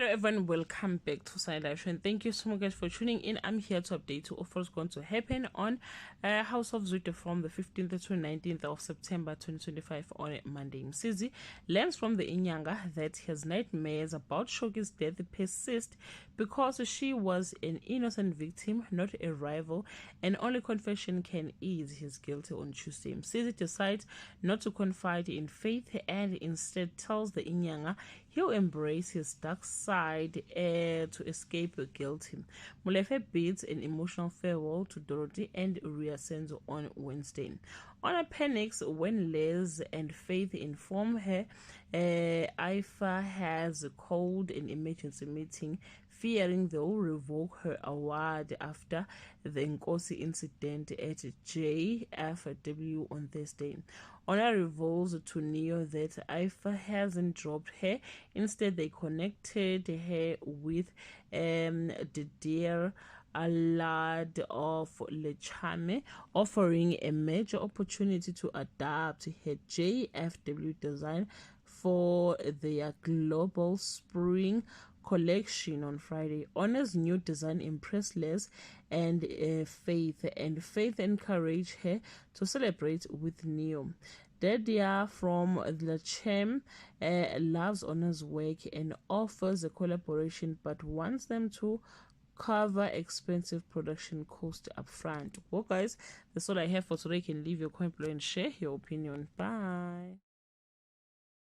Hello everyone, welcome back to Side Live Show and thank you so much guys for tuning in. I'm here to update you of what's going to happen on House of Zwide from the 15th to 19th of September 2025 on Monday. Msizi learns from the Inyanga that his nightmares about Shoki's death persist because she was an innocent victim, not a rival, and only confession can ease his guilt on Tuesday. Msizi decides not to confide in Faith and instead tells the Inyanga he'll embrace his dark side to escape guilt. Molefe bids an emotional farewell to Dorothy and Senzo on Wednesday. Honor panics when Les and Faith inform her Ifa has called an emergency meeting, fearing they will revoke her award after the Nkosi incident at JFW on Thursday. Honor reveals to Neo that Ifa hasn't dropped her. Instead, they connected her with Didier Alad of Lechame, offering a major opportunity to adapt her JFW design for their global spring collection on Friday. Honor's new design impressed Les and Faith encouraged her to celebrate with Neo. Dedia from the Chem loves Honor's work and offers a collaboration but wants them to cover expensive production cost up front. Well guys, that's all I have for today. You can leave your comment below and share your opinion. Bye.